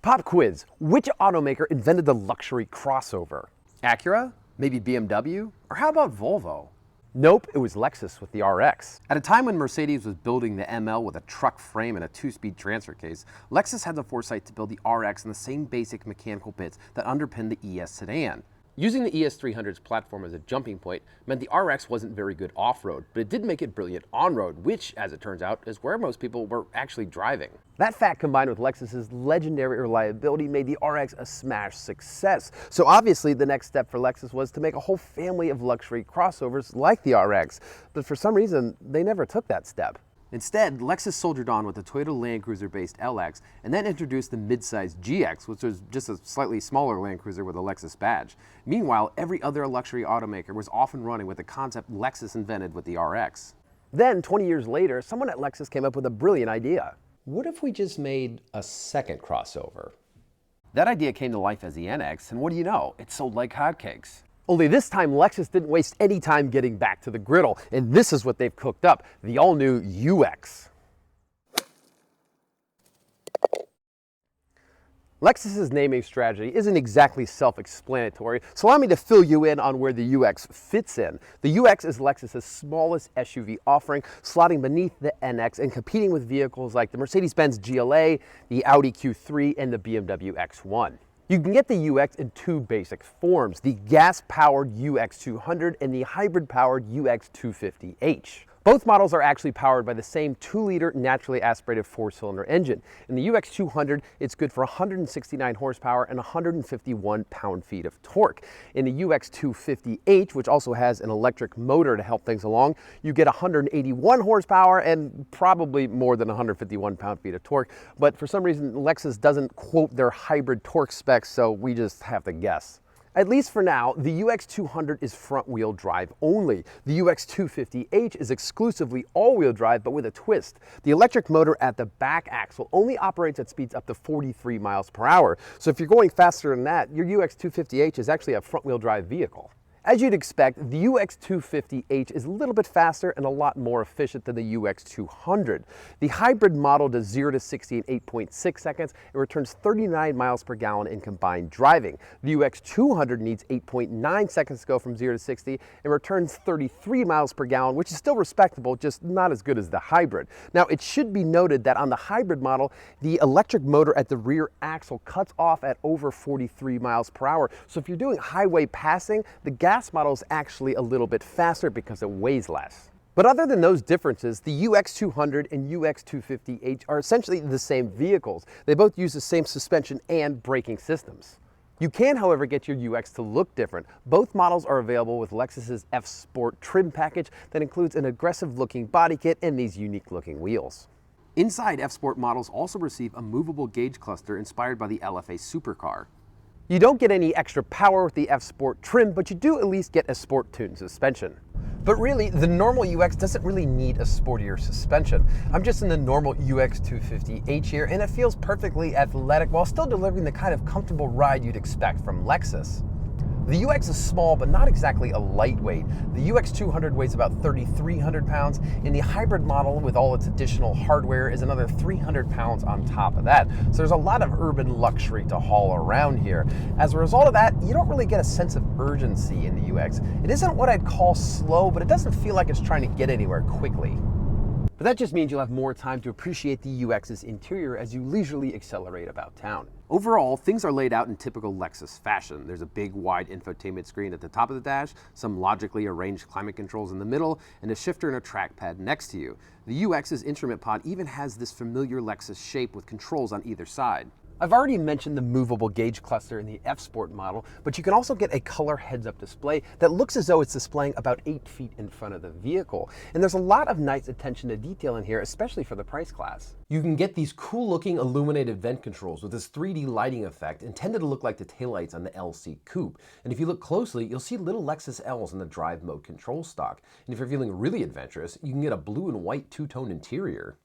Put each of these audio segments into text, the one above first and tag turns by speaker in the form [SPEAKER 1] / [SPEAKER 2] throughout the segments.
[SPEAKER 1] Pop quiz. Which automaker invented the luxury crossover? Acura? Maybe BMW? Or how about Volvo? Nope, it was Lexus with the RX. At a time when Mercedes was building the ML with a truck frame and a 2-speed transfer case, Lexus had the foresight to build the RX in the same basic mechanical bits that underpinned the ES sedan. Using the ES300's platform as a jumping point meant the RX wasn't very good off-road, but it did make it brilliant on-road, which, as it turns out, is where most people were actually driving. That fact combined with Lexus's legendary reliability made the RX a smash success. So obviously the next step for Lexus was to make a whole family of luxury crossovers like the RX, but for some reason they never took that step. Instead, Lexus soldiered on with the Toyota Land Cruiser-based LX and then introduced the mid-size GX, which was just a slightly smaller Land Cruiser with a Lexus badge. Meanwhile, every other luxury automaker was off and running with the concept Lexus invented with the RX. Then, 20 years later, someone at Lexus came up with a brilliant idea.
[SPEAKER 2] What if we just made a second crossover?
[SPEAKER 1] That idea came to life as the NX, and what do you know? It sold like hotcakes. Only this time, Lexus didn't waste any time getting back to the griddle, and this is what they've cooked up, the all-new UX. Lexus's naming strategy isn't exactly self-explanatory, so allow me to fill you in on where the UX fits in. The UX is Lexus's smallest SUV offering, slotting beneath the NX and competing with vehicles like the Mercedes-Benz GLA, the Audi Q3, and the BMW X1. You can get the UX in two basic forms, the gas-powered UX200 and the hybrid-powered UX250H. Both models are actually powered by the same 2-liter naturally aspirated 4-cylinder engine. In the UX200, it's good for 169 horsepower and 151 pound-feet of torque. In the UX250H, which also has an electric motor to help things along, you get 181 horsepower and probably more than 151 pound-feet of torque. But for some reason, Lexus doesn't quote their hybrid torque specs, so we just have to guess. At least for now, the UX200 is front-wheel drive only. The UX250H is exclusively all-wheel drive, but with a twist. The electric motor at the back axle only operates at speeds up to 43 miles per hour. So if you're going faster than that, your UX250H is actually a front-wheel drive vehicle. As you'd expect, the UX250H is a little bit faster and a lot more efficient than the UX200. The hybrid model does 0 to 60 in 8.6 seconds and returns 39 miles per gallon in combined driving. The UX200 needs 8.9 seconds to go from 0 to 60 and returns 33 miles per gallon, which is still respectable, just not as good as the hybrid. Now, it should be noted that on the hybrid model, the electric motor at the rear axle cuts off at over 43 miles per hour. So if you're doing highway passing, the gas model is actually a little bit faster because it weighs less. But other than those differences, the UX200 and UX250H are essentially the same vehicles. They both use the same suspension and braking systems. You can, however, get your UX to look different. Both models are available with Lexus's F Sport trim package that includes an aggressive-looking body kit and these unique-looking wheels. Inside, F Sport models also receive a movable gauge cluster inspired by the LFA supercar. You don't get any extra power with the F Sport trim, but you do at least get a sport-tuned suspension. But really, the normal UX doesn't really need a sportier suspension. I'm just in the normal UX250H here, and it feels perfectly athletic while still delivering the kind of comfortable ride you'd expect from Lexus. The UX is small, but not exactly a lightweight. The UX200 weighs about 3,300 pounds, and the hybrid model with all its additional hardware is another 300 pounds on top of that. So there's a lot of urban luxury to haul around here. As a result of that, you don't really get a sense of urgency in the UX. It isn't what I'd call slow, but it doesn't feel like it's trying to get anywhere quickly. But that just means you'll have more time to appreciate the UX's interior as you leisurely accelerate about town. Overall, things are laid out in typical Lexus fashion. There's a big, wide infotainment screen at the top of the dash, some logically arranged climate controls in the middle, and a shifter and a trackpad next to you. The UX's instrument pod even has this familiar Lexus shape with controls on either side. I've already mentioned the movable gauge cluster in the F Sport model, but you can also get a color heads-up display that looks as though it's displaying about 8 feet in front of the vehicle. And there's a lot of nice attention to detail in here, especially for the price class. You can get these cool-looking illuminated vent controls with this 3D lighting effect intended to look like the taillights on the LC Coupe. And if you look closely, you'll see little Lexus L's in the drive mode control stock. And if you're feeling really adventurous, you can get a blue and white two-tone interior.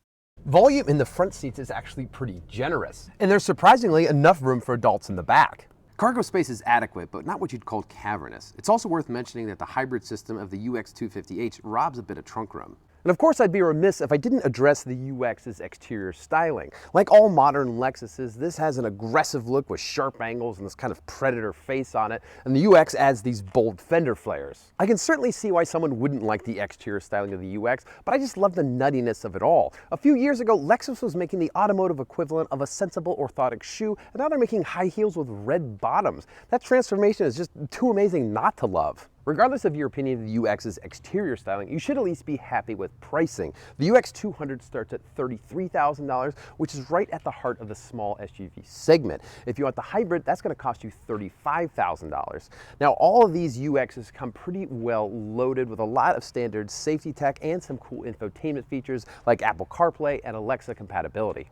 [SPEAKER 1] Volume in the front seats is actually pretty generous, and there's surprisingly enough room for adults in the back. Cargo space is adequate, but not what you'd call cavernous. It's also worth mentioning that the hybrid system of the UX250H robs a bit of trunk room. And of course, I'd be remiss if I didn't address the UX's exterior styling. Like all modern Lexuses, this has an aggressive look with sharp angles and this kind of predator face on it, and the UX adds these bold fender flares. I can certainly see why someone wouldn't like the exterior styling of the UX, but I just love the nuttiness of it all. A few years ago, Lexus was making the automotive equivalent of a sensible orthotic shoe, and now they're making high heels with red bottoms. That transformation is just too amazing not to love. Regardless of your opinion of the UX's exterior styling, you should at least be happy with pricing. The UX 200 starts at $33,000, which is right at the heart of the small SUV segment. If you want the hybrid, that's going to cost you $35,000. Now, all of these UXs come pretty well loaded with a lot of standard safety tech and some cool infotainment features like Apple CarPlay and Alexa compatibility.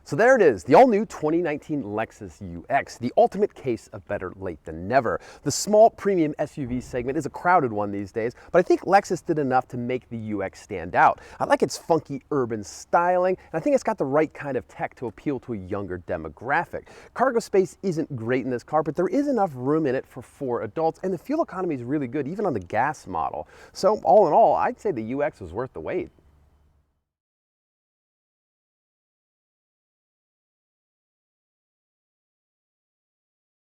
[SPEAKER 1] So there it is, the all-new 2019 Lexus UX, the ultimate case of better late than never. The small premium SUV segment is a crowded one these days, but I think Lexus did enough to make the UX stand out. I like its funky urban styling, and I think it's got the right kind of tech to appeal to a younger demographic. Cargo space isn't great in this car, but there is enough room in it for 4 adults, and the fuel economy is really good, even on the gas model. So all in all, I'd say the UX was worth the wait.